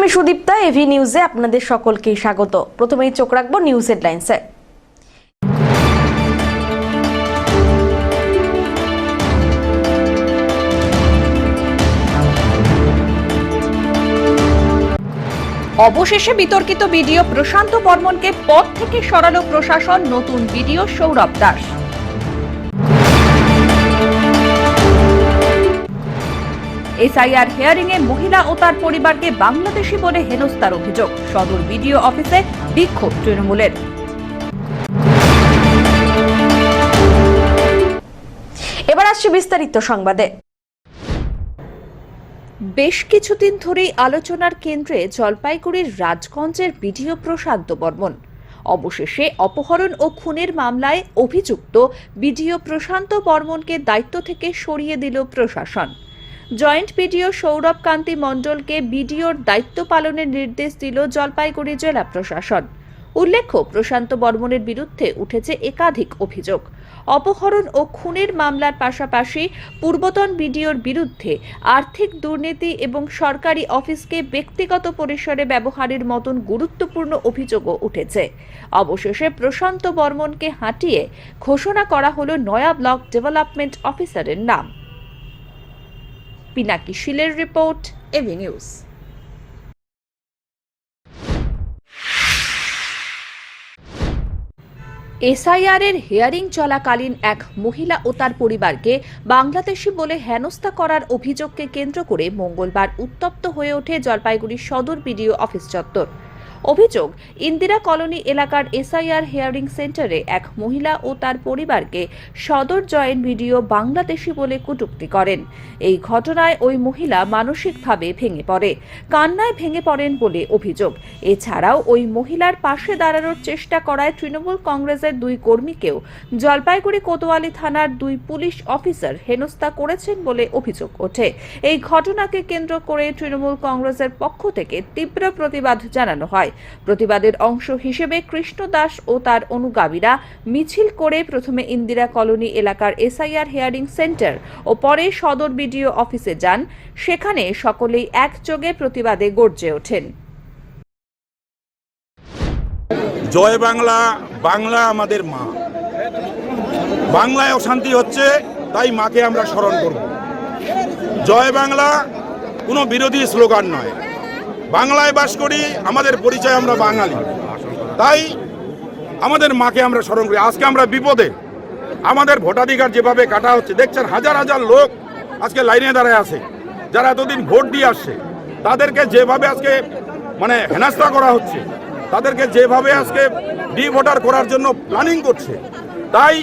আমি সুদীপ্তা, এভি নিউজে আপনাদের সকলকে স্বাগত। প্রথমেই চোখ রাখবো নিউজ হেডলাইন্সে। অবশেষে বিতর্কিত বিডিও প্রশান্ত বর্মনকে পদ থেকে সরালো প্রশাসন, নতুন BDO Sourav Das. SIR hearing এ মহিলা ও তার পরিবারকে বাংলাদেশি বলে হেনস্থার অভিযোগ, সদর বিডিও অফিসে বিক্ষোভ তৃণমূলের। এবার আসছে বিস্তারিত সংবাদে। বেশ কিছুদিন ধরেই আলোচনার কেন্দ্রে জলপাইগুড়ির রাজগঞ্জের বিডিও প্রশান্ত বর্মন। অবশেষে অপহরণ ও খুনের মামলায় অভিযুক্ত বিডিও প্রশান্ত বর্মনকে দায়িত্ব থেকে সরিয়ে দিল প্রশাসন। জয়েন্ট বিডিও সৌরভ কান্তি মণ্ডলকে বিডিওর দায়িত্ব পালনের নির্দেশ দিল জলপাইগুড়ি জেলা প্রশাসন। উল্লেখ্য, প্রশান্ত বর্মনের বিরুদ্ধে উঠেছে একাধিক অভিযোগ। অপহরণ ও খুনের মামলার পাশাপাশি পূর্বতন বিডিওর বিরুদ্ধে আর্থিক দুর্নীতি এবং সরকারি অফিসকে ব্যক্তিগত পরিসরে ব্যবহারের মতন গুরুত্বপূর্ণ অভিযোগও উঠেছে। অবশেষে প্রশান্ত বর্মনকে হাঁটিয়ে ঘোষণা করা হলো নয়া ব্লক ডেভেলপমেন্ট অফিসারের নাম। পিনাকি শিলের রিপোর্ট, এভি নিউজ। এসআইআর এর হিয়ারিং চলাকালীন এক মহিলা ও তার পরিবারকে বাংলাদেশি বলে হেনস্থা করার অভিযোগকে কেন্দ্র করে মঙ্গলবার উত্তপ্ত হয়ে ওঠে জলপাইগুড়ির সদর বিডিও অফিস চত্বর। অভিযোগ, ইন্দিরা কলোনি এলাকার এসআইআর হিয়ারিং সেন্টারে এক মহিলা ও তার পরিবারকে সদর জয়েন্ট বিডিও বাংলাদেশি বলে কটূক্তি করেন। এই ঘটনায় ওই মহিলা মানসিকভাবে ভেঙে পড়ে, কান্নায় ভেঙে পড়েন বলে অভিযোগ। এছাড়াও ওই মহিলার পাশে দাঁড়ানোর চেষ্টা করায় তৃণমূল কংগ্রেসের দুই কর্মীকেও জলপাইগুড়ি কোতোয়ালি থানার দুই পুলিশ অফিসার হেনস্থা করেছেন বলে অভিযোগ ওঠে। এই ঘটনাকে কেন্দ্র করে তৃণমূল কংগ্রেসের পক্ষ থেকে তীব্র প্রতিবাদ জানানো হয়। প্রতিবাদের অংশ হিসেবে কৃষ্ণ দাস ও তার অনুগামীরা মিছিল করে প্রথমে ইন্দিরা কলোনি এলাকার এসআইআর হিয়ারিং সেন্টার ও পরে সদর বিডিও অফিসে যান। সেখানে সকলেই একযোগে প্রতিবাদে গর্জে ওঠেন। জয় বাংলা, বাংলা আমাদের মা। বাংলায় অশান্তি হচ্ছে, তাই মাকে আমরা স্মরণ করব। জয় বাংলা কোনো বিরোধী স্লোগান নয়। বাংলায় বাস করি, আমাদের পরিচয় আমরা বাঙালি, তাই আমাদের মাকে আমরা স্মরণ করি। আজকে আমরা বিপদে, আমাদের ভোটাধিকার যেভাবে কাটা হচ্ছে, দেখছেন হাজার হাজার লোক আজকে লাইনে দাঁড়ায় আছে, যারা এতদিন ভোট দিয়ে আসছে, তাদেরকে যেভাবে আজকে হেনস্থা করা হচ্ছে, তাদেরকে যেভাবে আজকে ডিভোটার করার জন্য প্ল্যানিং করছে, তাই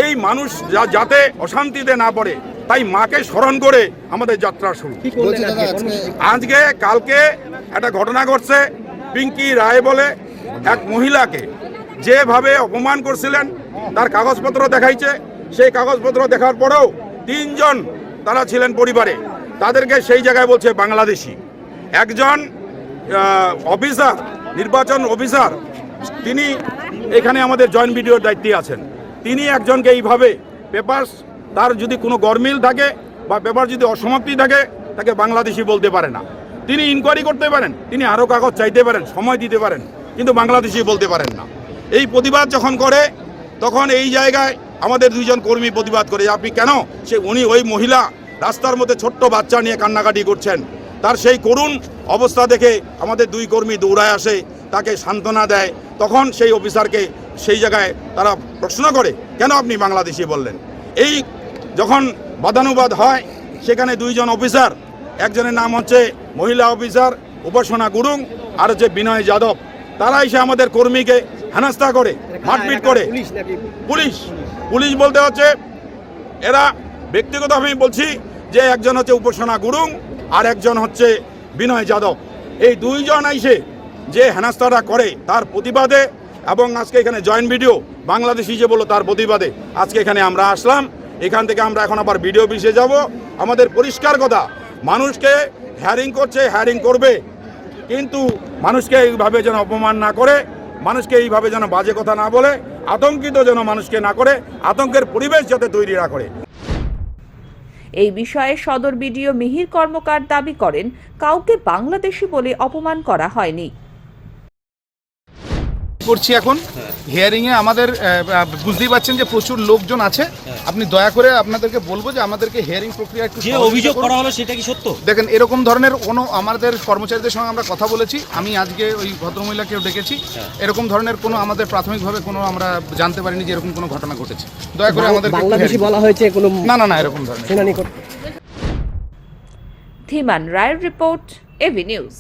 এই মানুষ যাতে অশান্তিতে না পড়ে, তাই মাকে স্মরণ করে আমাদের যাত্রা শুরু। আজকে কালকে একটা ঘটনা ঘটছে, পিঙ্কি রায় বলে এক মহিলাকে যেভাবে অপমান করছিলেন, তার কাগজপত্র দেখাইছে। সেই কাগজপত্র দেখার পরেও তিনজন তারা ছিলেন পরিবারে, তাদেরকে সেই জায়গায় বলছে বাংলাদেশি। একজন অফিসার, নির্বাচন অফিসার, তিনি এখানে আমাদের জয়েন্ট বিডিওর দায়িত্বে আছেন, তিনি একজনকে এইভাবে পেপারস, তার যদি কোনো গরমিল থাকে বা পেপার যদি অসমাপ্তি থাকে, তাকে বাংলাদেশি বলতে পারে না। তিনি ইনকোয়ারি করতে পারেন, তিনি আরও কাগজ চাইতে পারেন, সময় দিতে পারেন, কিন্তু বাংলাদেশি বলতে পারেন না। এই প্রতিবাদ যখন করে, তখন এই জায়গায় আমাদের দুইজন কর্মী প্রতিবাদ করে, আপনি কেন, উনি ওই মহিলা রাস্তার মধ্যে ছোট্ট বাচ্চা নিয়ে কান্নাকাটি করছেন, তার সেই করুণ অবস্থা দেখে আমাদের দুই কর্মী দৌড়ায় আসে, তাকে সান্ত্বনা দেয়। তখন সেই অফিসারকে সেই জায়গায় তারা প্রশ্ন করে, কেন আপনি বাংলাদেশি বললেন। এই যখন বাদানুবাদ হয়, সেখানে দুইজন অফিসার, একজনের নাম হচ্ছে মহিলা অফিসার উপাসনা গুরুং, আর হচ্ছে বিনয় যাদব, তারা এসে আমাদের কর্মীকে হেনস্থা করে, মারপিট করে। পুলিশ বলতে হচ্ছে, এরা ব্যক্তিগতভাবে আমি বলছি যে একজন হচ্ছে উপাসনা গুরুং আর একজন হচ্ছে বিনয় যাদব। এই দুইজন এসে যে হেনস্থাটা করে তার প্রতিবাদে, এবং আজকে এখানে জয়েন্ট ভিডিও বাংলাদেশি যে বললো তার প্রতিবাদে আজকে এখানে আমরা আসলাম। এখান থেকে আমরা এখন আবার ভিডিও অফিসে যাব। আমাদের পরিষ্কার কথা, মানুষকে হ্যারিং করছে, হ্যারিং করবে, কিন্তু মানুষকে এইভাবে যেন অপমান না করে, মানুষকে এইভাবে যেন বাজে কথা না বলে, আতঙ্কিত যেন মানুষকে না করে, আতঙ্কের পরিবেশ যাতে তৈরি না করে। এই বিষয়ে সদর বিডিও মিহির কর্মকার দাবি করেন, কাউকে বাংলাদেশি বলে অপমান করা হয়নি। করছি এখন হিয়ারিং এ আমাদের বুঝতেই পাচ্ছেন যে প্রচুর লোকজন আছে। আপনি দয়া করে আপনাদেরকে বলবো যে আমাদেরকে হিয়ারিং প্রক্রিয়া একটু যে অভিযোগ করা হলো সেটা কি সত্য? দেখেন, এরকম ধরনের কোনো আমাদের কর্মচারীদের সঙ্গে আমরা কথা বলেছি। আমি আজকে ওই ভদ্রমহিলাকেও ডেকেছি। এরকম ধরনের কোনো আমাদের প্রাথমিকভাবে কোনো আমরা জানতে পারিনি যে এরকম কোনো ঘটনা ঘটেছে। দয়া করে আমাদের বাংলাদেশি বলা হয়েছে কোনো না এরকম ধরনের শুনানি করতে। ধীমান রায়ের রিপোর্ট, এভি নিউজ।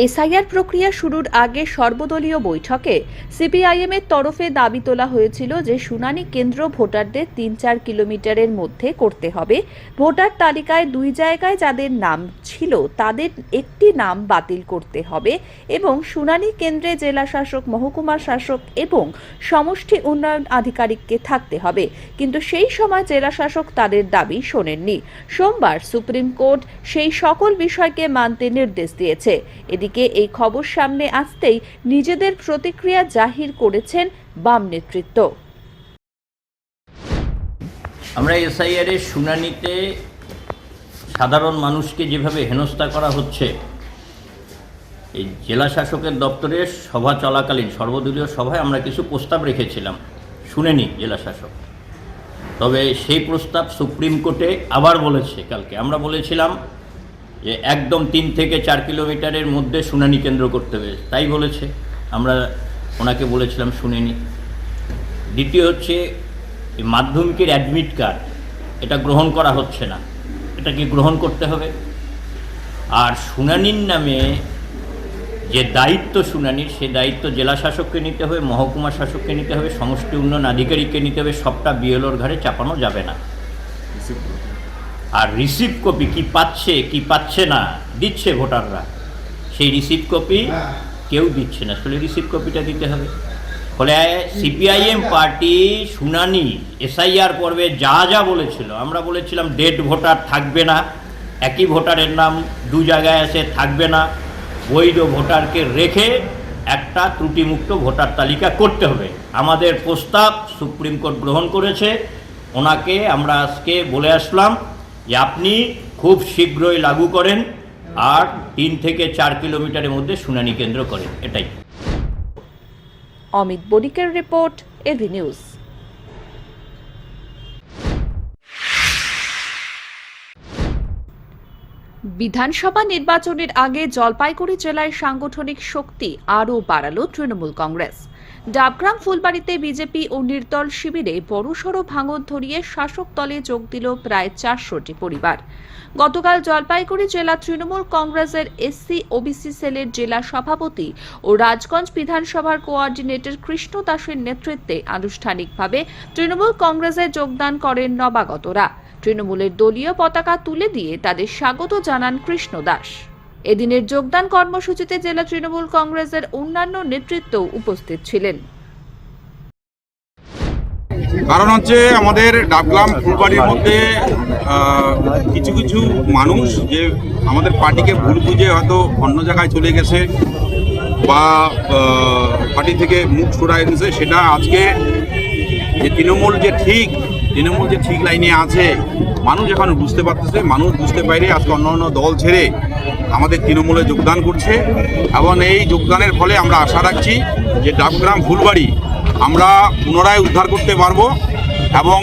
এসআইআর প্রক্রিয়া শুরুর আগে সর্বদলীয় বৈঠকে সিপিআইএমের তরফে দাবি তোলা হয়েছিল যে শুনানি কেন্দ্র ভোটারদের ৩-৪ কিলোমিটারের মধ্যে করতে হবে। ভোটার তালিকায় 2 জায়গায় যাদের নাম ছিল তাদের একটি নাম বাতিল করতে হবে এবং শুনানি কেন্দ্রে জেলা শাসক, মহকুমা শাসক এবং সমষ্টি উন্নয়ন আধিকারিককে থাকতে হবে। কিন্তু সেই সময় জেলা শাসক তাদের দাবি শোনেননি। সোমবার সুপ্রিম কোর্ট সেই সকল বিষয়কে মানতে নির্দেশ দিয়েছে। এদিকে এই খবর সামনে আসতেই নিজেদের প্রতিক্রিয়া জাহির করেছেন বাম নেতৃত্ব। আমরা এসআইআর এর শুনানিতে সাধারণ মানুষকে যেভাবে হেনস্থা করা হচ্ছে, এই জেলা শাসকের দপ্তরে সভা চলাকালীন সর্বদলীয় সভায় আমরা কিছু প্রস্তাব রেখেছিলাম, শুনেনি জেলা শাসক। তবে সেই প্রস্তাব সুপ্রিম কোর্টে আবার বলেছে কালকে। আমরা বলেছিলাম যে একদম 3 থেকে 4 কিলোমিটারের মধ্যে শুনানি কেন্দ্র করতে হবে, তাই বলেছে। আমরা ওনাকে বলেছিলাম শুনেনি। দ্বিতীয় হচ্ছে এই মাধ্যমিকের অ্যাডমিট কার্ড, এটা গ্রহণ করা হচ্ছে না, এটাকে গ্রহণ করতে হবে। আর শুনানির নামে যে দায়িত্ব শুনানির, সে দায়িত্ব জেলা শাসককে নিতে হবে, মহকুমা শাসককে নিতে হবে, সমষ্টি উন্নয়ন আধিকারিককে নিতে হবে। সবটা বিএলওর ঘাড়ে চাপানো যাবে না। আর রিসিভ কপি কি পাচ্ছে কি পাচ্ছে না দিচ্ছে ভোটাররা, সেই রিসিভ কপি কেউ দিচ্ছে না, আসলে রিসিভ কপিটা দিতে হবে। ফলে সিপিআইএম পার্টি শুনানি এসআইআর পর্বে যা যা বলেছিল, আমরা বলেছিলাম ডেড ভোটার থাকবে না, একই ভোটারের নাম 2 জায়গায় এসে থাকবে না, বৈধ ভোটারকে রেখে একটা ত্রুটিমুক্ত ভোটার তালিকা করতে হবে। আমাদের প্রস্তাব সুপ্রিম কোর্ট গ্রহণ করেছে। ওনাকে আমরা আজকে বলে আসলাম যে আপনি খুব শীঘ্রই লাগু করেন আর 3 থেকে 4 কিলোমিটারের মধ্যে শুনানি কেন্দ্র করেন, এটাই। অমিত বণিকের রিপোর্ট, এভি নিউজ। বিধানসভা নির্বাচনের আগে জলপাইগুড়ি জেলায় সাংগঠনিক শক্তি আরও বাড়ালো তৃণমূল কংগ্রেস। ডাবগ্রাম ফুলবাড়িতে বিজেপি ও নির্দল শিবিরে বড়সড় ভাঙন ধরিয়ে শাসক দলে যোগ দিল প্রায় 400টি পরিবার। গতকাল জলপাইগুড়ি জেলা তৃণমূল কংগ্রেসের এসসি ওবিসি সেলের জেলা সভাপতি ও রাজগঞ্জ বিধানসভার কোঅর্ডিনেটর কৃষ্ণ দাসের নেতৃত্বে আনুষ্ঠানিকভাবে তৃণমূল কংগ্রেসে যোগদান করেন নবাগতরা। তৃণমূলের দলীয় পতাকা তুলে দিয়ে তাদের স্বাগত জানান কৃষ্ণ দাস। এদিনের যোগদান কর্মসূচিতে জেলা তৃণমূল কংগ্রেসের অন্যান্য নেতৃত্ব উপস্থিত ছিলেন। কারণ হচ্ছে আমাদের ডাবগ্রাম ফুলবাড়ির মধ্যে কিছু কিছু মানুষ যে আমাদের পার্টিকে ভুল বুঝে হয়তো অন্য জায়গায় চলে গেছে বা পার্টি থেকে মুখ সরাই দিয়েছে, সেটা আজকে যে তৃণমূল যে ঠিক লাইনে আছে মানুষ এখন বুঝতে পারতেছে। মানুষ বুঝতে পারে আজকে অন্য অন্য দল ছেড়ে আমাদের তৃণমূলে যোগদান করছে এবং এই যোগদানের ফলে আমরা আশা রাখছি যে ডাবগ্রাম ফুলবাড়ি আমরা পুনরায় উদ্ধার করতে পারবো এবং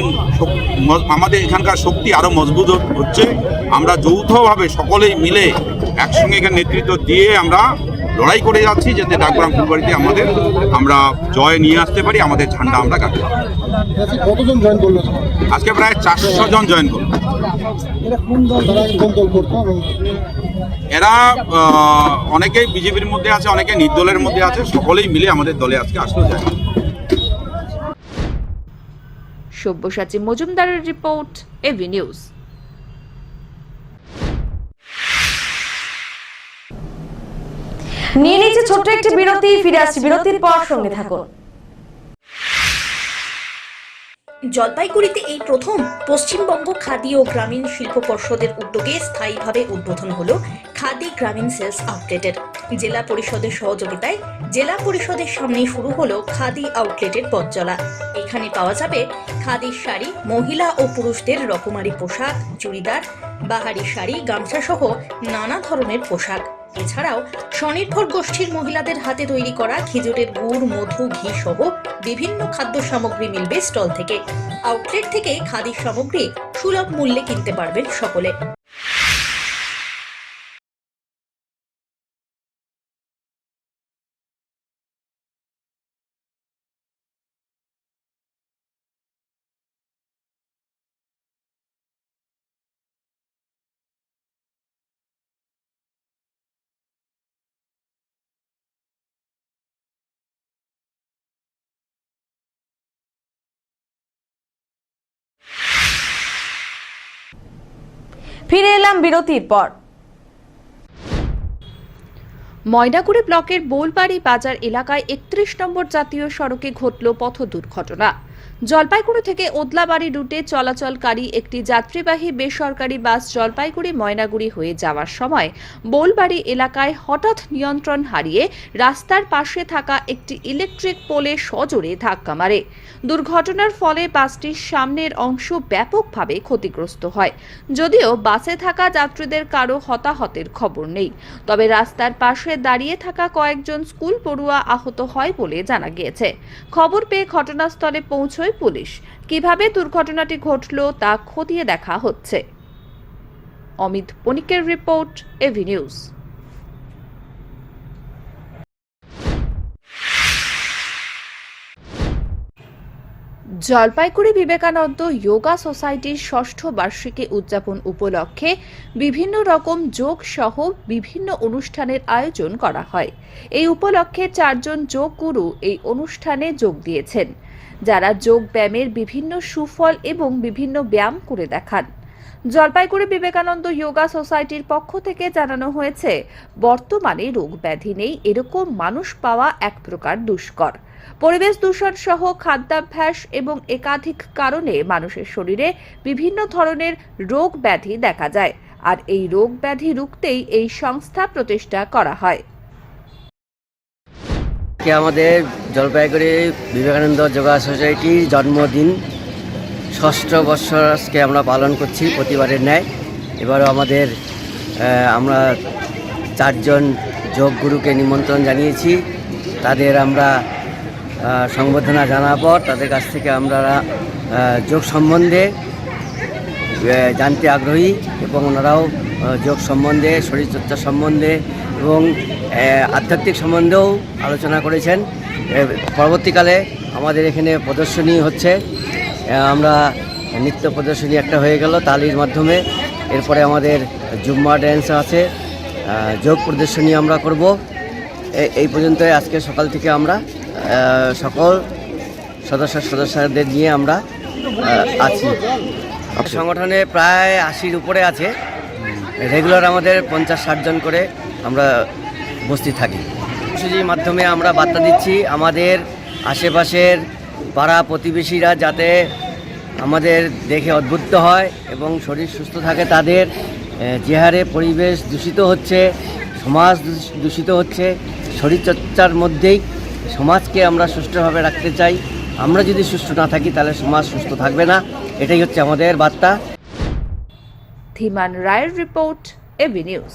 আমাদের এখানকার শক্তি আরও মজবুত হচ্ছে। আমরা যৌথভাবে সকলেই মিলে একসঙ্গে এখানে নেতৃত্ব দিয়ে আমরা লড়াই করে যাচ্ছি যাতে ডাবগ্রাম ফুলবাড়িতে আমরা জয় নিয়ে আসতে পারি, আমাদের ঝান্ডা আমরা কাটতে পারি। কতজন জয়েন করলো? আজকে প্রায় 400 জন জয়েন করলো। এরা অনেকেই বিজেপির মধ্যে আছে, অনেকে নির্দলের মধ্যে আছে, সকলেই মিলে আমাদের দলে আজকে আসলো যায়। সব্যসাচী মজুমদারের রিপোর্ট, এভি নিউজ। নিয়ে নিচ্ছে ছোট্ট একটি বিরতি, ফিরে আসছি বিরতির পর, সঙ্গে থাকুন। জলপাইগুড়িতে এই প্রথম পশ্চিমবঙ্গ খাদি ও গ্রামীণ শিল্প পর্ষদের উদ্যোগে স্থায়ীভাবে উদ্বোধন হলো খাদি গ্রামীণ সেলস আউটলেটের। জেলা পরিষদের সহযোগিতায় জেলা পরিষদের সামনেই শুরু হলো খাদি আউটলেটের পথ চলা। এখানে পাওয়া যাবে খাদির শাড়ি, মহিলা ও পুরুষদের রকমারি পোশাক, চুড়িদার, বাহারি শাড়ি, গামছা সহ নানা ধরনের পোশাক। এছাড়াও স্বনির্ভর গোষ্ঠীর মহিলাদের হাতে তৈরি করা খেজুরের গুড়, মধু, ঘি সহ বিভিন্ন খাদ্য সামগ্রী মিলবে স্টল থেকে। আউটলেট থেকে খাদির সামগ্রী সুলভ মূল্যে কিনতে পারবেন সকলে। ফিরে এলাম বিরতির পর। ময়নাগুড়ি ব্লকের বোলবাড়ি বাজার এলাকায় 31 নম্বর জাতীয় সড়কে ঘটল পথ দুর্ঘটনা। জলপাইগুড়ি থেকে ওদলাবাড়ি রুটে চলাচলকারী একটি যাত্রীবাহী বেসরকারি বাস জলপাইগুড়ি ময়নাগুড়ি হয়ে যাওয়ার সময় বোলবাড়ি এলাকায় হঠাৎ নিয়ন্ত্রণ হারিয়ে রাস্তার পাশে থাকা একটি ইলেকট্রিক পোলে সজোরে ধাক্কা মারে। দুর্ঘটনার ফলে বাসটির সামনের অংশ ব্যাপকভাবে ক্ষতিগ্রস্ত হয়। যদিও বাসে থাকা যাত্রীদের কারো হতাহতের খবর নেই, তবে রাস্তার পাশে দাঁড়িয়ে থাকা কয়েকজন স্কুল পড়ুয়া আহত হয় বলে জানা গিয়েছে। খবর পেয়ে ঘটনাস্থলে পৌঁছয় পুলিশ। কিভাবে দুর্ঘটনাটি ঘটল তা খতিয়ে দেখা হচ্ছে। অমিত বণিকের report, AV News. Jalpaiguri Vivekananda yoga সোসাইটির ৬ষ্ঠ বার্ষিকী উদযাপন উপলক্ষে বিভিন্ন রকম যোগ সহ বিভিন্ন অনুষ্ঠানের আয়োজন করা হয়। এই উপলক্ষে 4 জন যোগ গুরু এই অনুষ্ঠানে যোগ দিয়েছেন, যারা যোগ ব্যায়ামের বিভিন্ন সুফল এবং বিভিন্ন ব্যায়াম করে দেখান। জলপাইগুড়ি বিবেকানন্দ যোগা সোসাইটির পক্ষ থেকে জানানো হয়েছে, বর্তমানে রোগ ব্যাধি নেই এরকম মানুষ পাওয়া এক প্রকার দুষ্কর। পরিবেশ দূষণ সহ খাদ্যাভ্যাস এবং একাধিক কারণে মানুষের শরীরে বিভিন্ন ধরনের রোগ ব্যাধি দেখা যায়, আর এই রোগ ব্যাধি রুখতেই এই সংস্থা প্রতিষ্ঠা করা হয়। আমাদের জলপাইগুড়ি বিবেকানন্দ যোগা সোসাইটির জন্মদিন ৬ষ্ঠ বৎসর আজকে আমরা পালন করছি প্রতিবারের ন্যায়। এবারও আমাদের আমরা 4 জন যোগ গুরুকে নিমন্ত্রণ জানিয়েছি। তাদের আমরা সংবর্ধনা জানার পর তাদের কাছ থেকে আমরা যোগ সম্বন্ধে জানতে আগ্রহী এবং ওনারাও যোগ সম্বন্ধে, শরীরচর্চা সম্বন্ধে এবং আধ্যাত্মিক সম্বন্ধেও আলোচনা করেছেন। পরবর্তীকালে আমাদের এখানে প্রদর্শনী হচ্ছে, আমরা নৃত্য প্রদর্শনী একটা হয়ে গেল তালির মাধ্যমে। এরপরে আমাদের জুম্মা ড্যান্স আছে, যোগ প্রদর্শনী আমরা করব। এই পর্যন্ত আজকে সকাল থেকে আমরা সকল সদস্যদের নিয়ে আমরা আছি। সংগঠনে প্রায় 80-র উপরে আছে। রেগুলার আমাদের 50-60 জন করে আমরা উপস্থিত থাকি। কর্মসূচির মাধ্যমে আমরা বার্তা দিচ্ছি আমাদের আশেপাশের পাড়া প্রতিবেশীরা যাতে আমাদের দেখে উদ্বুদ্ধ হয় এবং শরীর সুস্থ থাকে। তাদের যে হারে পরিবেশ দূষিত হচ্ছে, সমাজ দূষিত হচ্ছে, শরীরচর্চার মধ্যেই সমাজকে আমরা সুষ্ঠুভাবে রাখতে চাই। আমরা যদি সুস্থ না থাকি তাহলে সমাজ সুস্থ থাকবে না। এটাই হচ্ছে আমাদের বার্তা। ধীমান রায়ের রিপোর্ট, এভি নিউজ।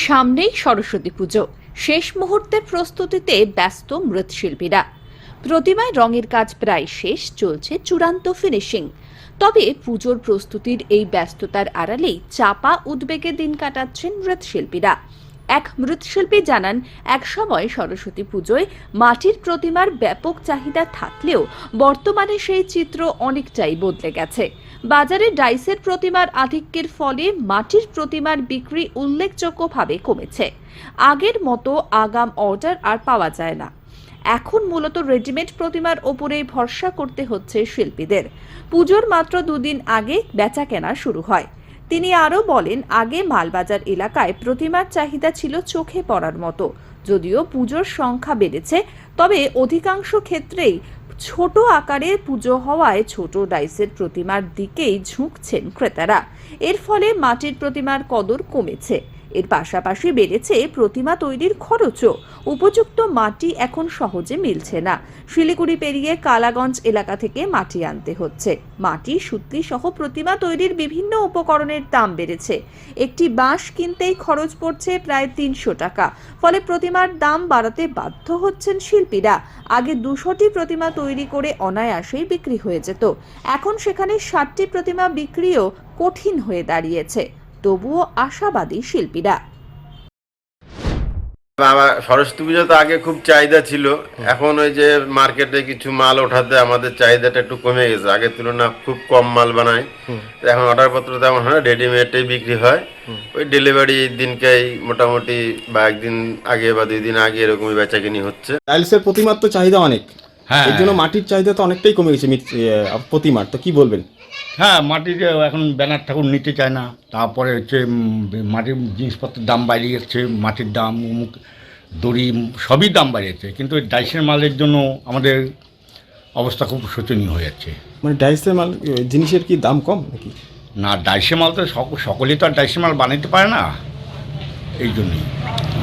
সামনেই সরস্বতী পুজো, শেষ মুহূর্তের প্রস্তুতিতে ব্যস্ত মৃৎশিল্পীরা। প্রতিমায় রঙের কাজ প্রায় শেষ, চলছে চূড়ান্ত ফিনিশিং। তবে পুজোর প্রস্তুতির এই ব্যস্ততার আড়ালেই চাপা উদ্বেগে দিন কাটাচ্ছেন মৃৎশিল্পীরা। এক মৃৎশিল্পী জানান, একসময় সরস্বতী পুজোয় মাটির প্রতিমার ব্যাপক চাহিদা থাকলেও বর্তমানে সেই চিত্র অনেকটাই বদলে গেছে। বাজারে ডাইসের প্রতিমার আধিক্যের ফলে মাটির প্রতিমার বিক্রি উল্লেখযোগ্যভাবে কমেছে। আগের মতো আগাম অর্ডার আর পাওয়া যায় না। এখন মূলত রেডিমেড প্রতিমার ওপরেই ভরসা করতে হচ্ছে শিল্পীদের। পুজোর মাত্র 2 দিন আগে বেচা কেনা শুরু হয়। তিনি আরও বলেন, আগে মালবাজার এলাকায় প্রতিমার চাহিদা ছিল চোখে পড়ার মতো। যদিও পুজোর সংখ্যা বেড়েছে, তবে অধিকাংশ ক্ষেত্রেই ছোট আকারে পুজো হওয়ায় ছোট ডাইসের প্রতিমার দিকেই ঝুঁকছেন ক্রেতারা। এর ফলে মাটির প্রতিমার কদর কমেছে। এর পাশাপাশি বেড়েছে প্রতিমা তৈরির খরচও। উপযুক্ত মাটি এখন সহজে মিলছে না। শিলিগুড়ি পেরিয়ে কালাগঞ্জ এলাকা থেকে মাটি আনতে হচ্ছে। মাটি, সুতলি সহ প্রতিমা তৈরির বিভিন্ন উপকরণের দাম বেড়েছে। একটি বাঁশ কিনতেই খরচ পড়ছে প্রায় 300 টাকা। ফলে প্রতিমার দাম বাড়াতে বাধ্য হচ্ছেন শিল্পীরা। আগে 200টি প্রতিমা তৈরি করে অনায়াসেই বিক্রি হয়ে যেত। এখন সেখানে 60টি প্রতিমা বিক্রিও কঠিন হয়ে দাঁড়িয়েছে। তবুও আশাবাদী শিল্পীরা। সরস্বতী পুজো তো আগে খুব চাহিদা ছিল, এখন ওই যে মার্কেটে কিছু মাল ওঠাতে আমাদের চাহিদাটা একটু কমে গেছে। আগের তুলনা খুব কম মাল বানায়, এখন অর্ডারপত্র তেমন হয়, রেডিমেডেই বিক্রি হয়। ওই ডেলিভারি দিনকেই মোটামুটি বা একদিন আগে বা 2 দিন আগে এরকমই বেচাকিনি হচ্ছে। টাইলসের প্রতিমার তো চাহিদা অনেক, এর জন্য মাটির চাহিদা তো অনেকটাই কমে গেছে প্রতিমার, তো কি বলবেন? হ্যাঁ, মাটির এখন ব্যানার ঠাকুর নিতে চায় না। তারপরে হচ্ছে মাটির জিনিসপত্রের দাম বাইরে যাচ্ছে, মাটির দাম, অমুক দড়ি সবই দাম বাড়িয়েছে। কিন্তু ওই ডাইসের মালের জন্য আমাদের অবস্থা খুব শোচনীয় হয়ে যাচ্ছে। মানে ডাইসের মাল জিনিসের কি দাম কম নাকি? না, ডাইসের মাল তো সকলেই তো আর ডাইসের মাল বানাতে পারে না। এই জন্যই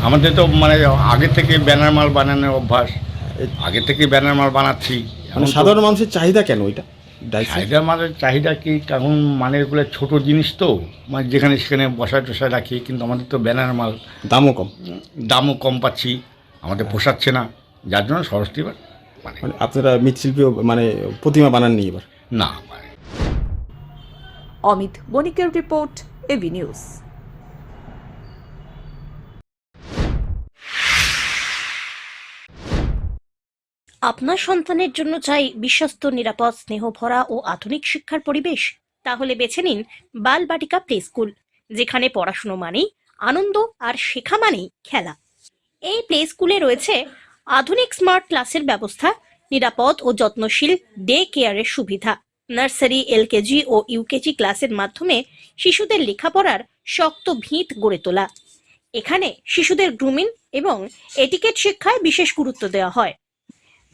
আমাদের তো মানে আগে থেকে ব্যানার মাল বানানোর অভ্যাস, আগে থেকে ব্যানার মাল বানাচ্ছি। মানে সাধারণ মানুষের চাহিদা কেন ওইটা? চাহিদা মালের চাহিদা কি, কারণ মানে এগুলো ছোটো জিনিস তো, মানে যেখানে সেখানে বসায় টসায় রাখি, কিন্তু আমাদের তো ব্যানার মাল, দামও কম পাচ্ছি, আমাদের পোষাচ্ছে না, যার জন্য সরস্বতী মানে আপনারা মৃৎশিল্পী মানে প্রতিমা বানাননি এবার? না। অমিত বণিকের রিপোর্ট, এবি নিউজ। আপনার সন্তানের জন্য চাই বিশ্বস্ত, নিরাপদ, স্নেহভরা ও আধুনিক শিক্ষার পরিবেশ? তাহলে বেছে নিন বালবাটিকা প্লে স্কুল, যেখানে পড়াশুনো মানেই আনন্দ আর শেখা মানেই খেলা। এই প্লে স্কুলে রয়েছে আধুনিক স্মার্ট ক্লাসের ব্যবস্থা, নিরাপদ ও যত্নশীল ডে কেয়ারের সুবিধা, নার্সারি, এলকেজি ও ইউকেজি ক্লাসের মাধ্যমে শিশুদের লেখাপড়ার শক্ত ভিত গড়ে তোলা। এখানে শিশুদের গ্রুমিং এবং এটিকেট শিক্ষায় বিশেষ গুরুত্ব দেওয়া হয়।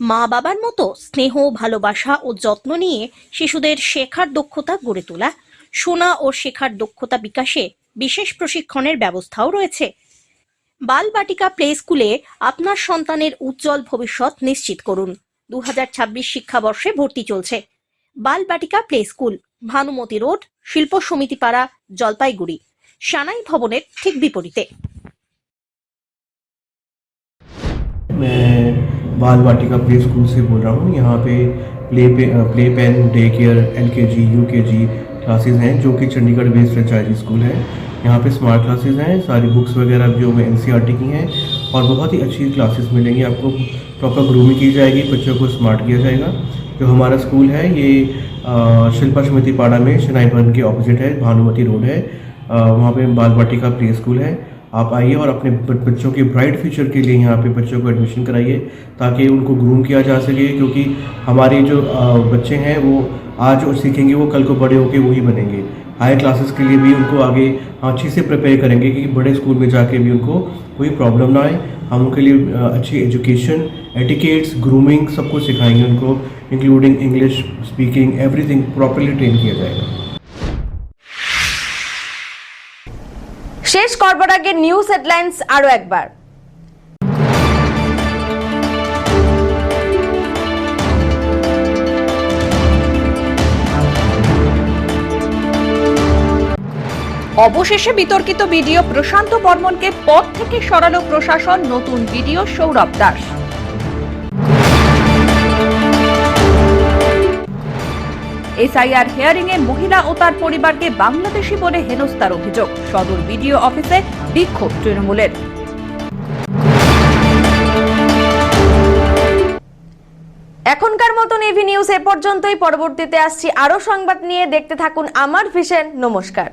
মা বাবার মতো স্নেহ, ভালোবাসা ও যত্ন নিয়ে শিশুদের শেখার দক্ষতা গড়ে তোলা, শোনা ও শেখার দক্ষতা বিকাশে বিশেষ প্রশিক্ষণের ব্যবস্থাও রয়েছে। বালবাটিকা প্লে স্কুলে আপনার সন্তানের উজ্জ্বল ভবিষ্যৎ নিশ্চিত করুন। 2026 শিক্ষাবর্ষে ভর্তি চলছে। Balbatika play school, Bhanumati road, Shilpa Samiti পাড়া, জলপাইগুড়ি, সানাই ভবনের ঠিক বিপরীতে। बाल वाटिका प्ले स्कूल से बोल रहा हूँ। यहाँ पे play pen, day care, LKG, UKG classes हैं, जो कि चंडीगढ़ बेस्ड फ्रेंचाइजी स्कूल है। यहाँ पे स्मार्ट क्लासेस हैं, सारी बुक्स वगैरह जो NCERT की हैं, और बहुत ही अच्छी क्लासेस मिलेंगी आपको। प्रॉपर ग्रूमिंग की जाएगी, बच्चों को स्मार्ट किया जाएगा। जो हमारा स्कूल है ये शिल्पा समिति पाड़ा में शनाई भवन के ऑपोजिट है, भानुमति रोड है। वहाँ पे बाल वाटिका प्ले स्कूल है। आप आइए और अपने बच्चों के ब्राइट फ्यूचर के लिए यहाँ पे बच्चों को एडमिशन कराइए, ताकि उनको ग्रूम किया जा सके। क्योंकि हमारे जो बच्चे हैं वो आज और सीखेंगे, वो कल को बड़े होकर वही बनेंगे। हायर क्लासेस के लिए भी उनको आगे अच्छे से प्रिपेयर करेंगे कि बड़े स्कूल में जाके भी उनको कोई प्रॉब्लम ना आए। हम उनके लिए अच्छी एजुकेशन, एटिकेट्स, ग्रूमिंग सब कुछ सिखाएंगे उनको, including English speaking, everything properly train किया जाएगा। শেষ করবার আগে নিউজ হেডলাইন্স আরো একবার। অবশেষে বিতর্কিত ভিডিও প্রশান্ত বর্মনকে পদ থেকে সরালো প্রশাসন, নতুন BDO Sourav Das. SIR hearing এ মহিলা ও তার পরিবারকে বাংলাদেশি বলে হেনস্থার অভিযোগ, সদর বিডিও অফিসে বিক্ষোভ তৃণমূলের। এখনকার মতন এভি নিউজ এ পর্যন্তই। পরবর্তীতে আসছি আরো সংবাদ নিয়ে, দেখতে থাকুন আমার ভিশন। নমস্কার।